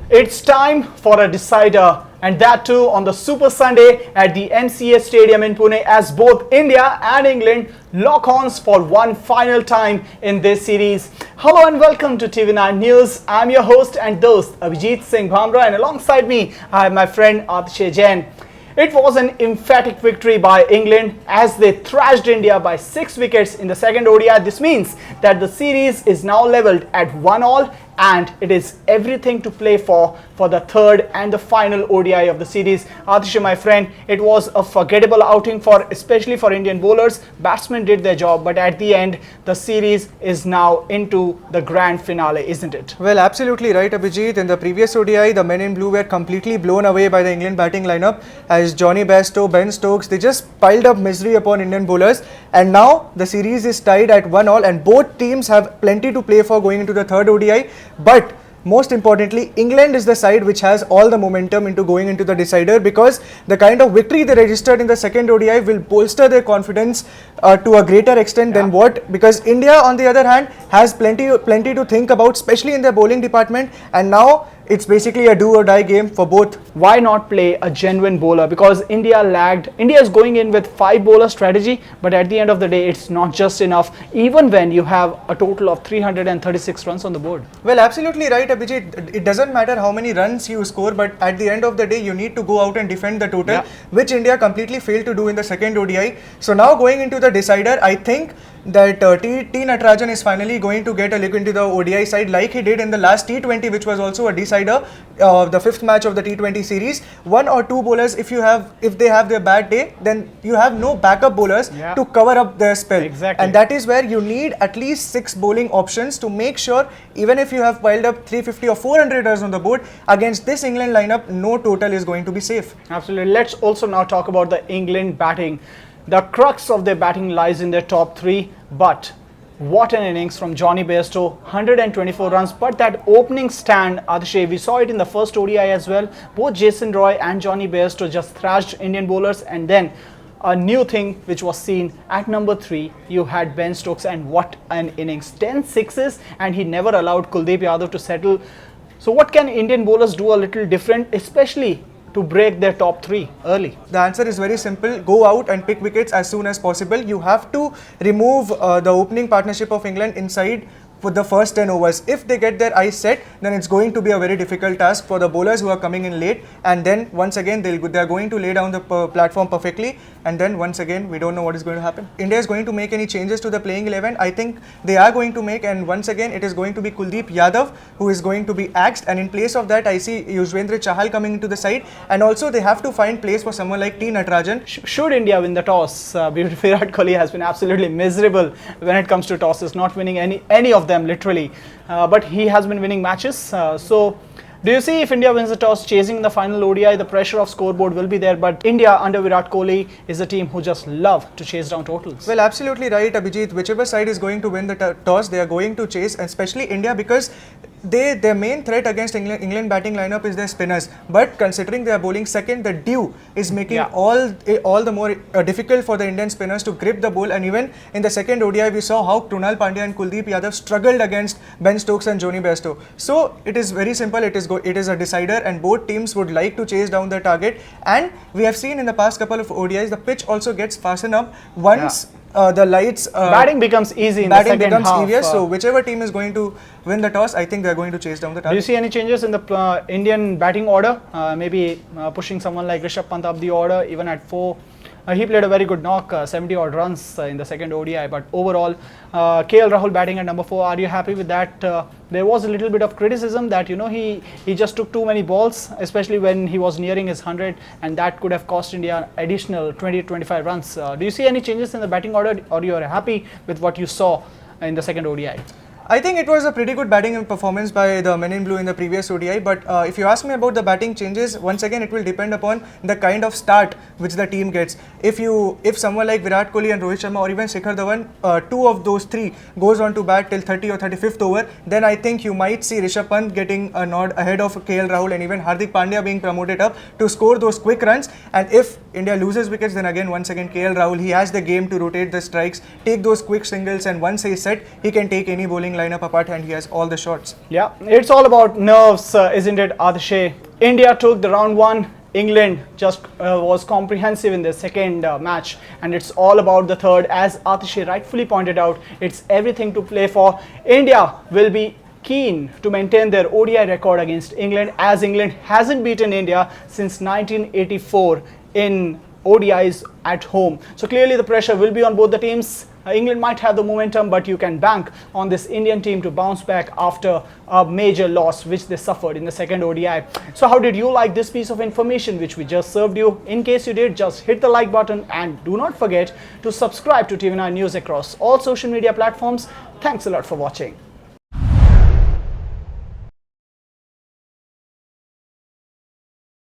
It's time for a decider, and that too on the Super Sunday at the MCA Stadium in Pune, as both India and England lock horns for one final time in this series. Hello and welcome to TV9 News. I'm your host and host Abhijit Singh Bhamra, and alongside me I have my friend Atishay Jain. It was an emphatic victory by England as they thrashed India by 6 wickets in the second ODI. This means that the series is now levelled at 1-1 and it is everything to play for the third and the final ODI of the series. Atishay, my friend, it was a forgettable outing especially for Indian bowlers. Batsmen did their job, but at the end the series is now into the grand finale, isn't it? Well, absolutely right, Abhijit. In the previous ODI, the men in blue were completely blown away by the England batting lineup as Johnny Bairstow, Ben Stokes, they just piled up misery upon Indian bowlers. And now the series is tied at 1-1 and both teams have plenty to play for going into the third ODI. But most importantly, England is the side which has all the momentum into going into the decider, because the kind of victory they registered in the second ODI will bolster their confidence to a greater extent than what, because India on the other hand has plenty to think about, especially in their bowling department, and now it's basically a do or die game for both. Why not play a genuine bowler? Because India lagged. India is going in with 5 bowler strategy, but at the end of the day it's not just enough, even when you have a total of 336 runs on the board. Well, absolutely right, Abhijit. It doesn't matter how many runs you score, but at the end of the day you need to go out and defend the total, which India completely failed to do in the second ODI. So now going into the decider, I think that T Natarajan is finally going to get a look into the ODI side like he did in the last T20, which was also a decider, the 5th match of the T20 series. 1 or 2 bowlers, if they have their bad day, then you have no backup bowlers to cover up their spell. Exactly. And that is where you need at least 6 bowling options to make sure, even if you have piled up 350 or 400 runs on the board, against this England lineup, no total is going to be safe. Absolutely. Let's also now talk about the England batting. The crux of their batting lies in their top 3, but what an innings from Johnny Bairstow, 124 runs. But that opening stand, Atishay, we saw it in the first ODI as well. Both Jason Roy and Johnny Bairstow just thrashed Indian bowlers, and then a new thing which was seen at number 3, you had Ben Stokes, and what an innings, 10 sixes, and he never allowed Kuldeep Yadav to settle. So what can Indian bowlers do a little different, especially to break their top 3 early? The answer is very simple. Go out and pick wickets as soon as possible. You have to remove the opening partnership of England inside for the first 10 overs. If they get their eyes set, then it's going to be a very difficult task for the bowlers who are coming in late, and then once again they are going to lay down the platform perfectly, and then once again we don't know what is going to happen. India is going to make any changes to the playing 11. I think they are going to make, and once again it is going to be Kuldeep Yadav who is going to be axed, and in place of that I see Yuzvendra Chahal coming into the side, and also they have to find place for someone like T Natarajan. Should India win the toss? Virat Kohli has been absolutely miserable when it comes to tosses, not winning any of them literally, but he has been winning matches. So do you see, if India wins the toss, chasing the final ODI, the pressure of scoreboard will be there, but India under Virat Kohli is a team who just love to chase down totals? Well, absolutely right, Abhijit. Whichever side is going to win the toss, they are going to chase, especially India, because their main threat against England batting lineup is their spinners. But considering they are bowling second, the dew is making all the more difficult for the Indian spinners to grip the ball. And even in the second ODI, we saw how Krunal Pandya and Kuldeep Yadav struggled against Ben Stokes and Johnny Bairstow. So it is very simple. It is a decider, and both teams would like to chase down the target. And we have seen in the past couple of ODIs, the pitch also gets fastened up once the lights. Batting becomes easy in the second half. Easier, so whichever team is going to win the toss, I think they are going to chase down the target. Do you see any changes in the Indian batting order? Maybe pushing someone like Rishabh Pant up the order, even at 4. He played a very good knock, 70 odd runs in the second ODI, but overall KL Rahul batting at number 4. Are you happy with that? There was a little bit of criticism that he just took too many balls, especially when he was nearing his 100, and that could have cost India additional 20-25 runs. Do you see any changes in the batting order, or you are happy with what you saw in the second ODI? I think it was a pretty good batting performance by the men in blue in the previous ODI, but if you ask me about the batting changes, once again it will depend upon the kind of start which the team gets. If someone like Virat Kohli and Rohit Sharma or even Shikhar Dhawan, 2 of those 3 goes on to bat till 30 or 35th over, then I think you might see Rishabh Pant getting a nod ahead of KL Rahul and even Hardik Pandya being promoted up to score those quick runs. And if India loses wickets, then again once again KL Rahul, he has the game to rotate the strikes, take those quick singles, and once he is set, he can take any bowling lineup apart, and he has all the shots. Yeah, it's all about nerves, isn't it, Atishay? India took the round one. England just was comprehensive in the second match, and it's all about the third. As Atishay rightfully pointed out, it's everything to play for. India will be keen to maintain their ODI record against England, as England hasn't beaten India since 1984 in ODIs at home. So clearly the pressure will be on both the teams. England might have the momentum, but you can bank on this Indian team to bounce back after a major loss which they suffered in the second ODI. So how did you like this piece of information which we just served you? In case you did, just hit the like button and do not forget to subscribe to TV9 News across all social media platforms. Thanks a lot for watching.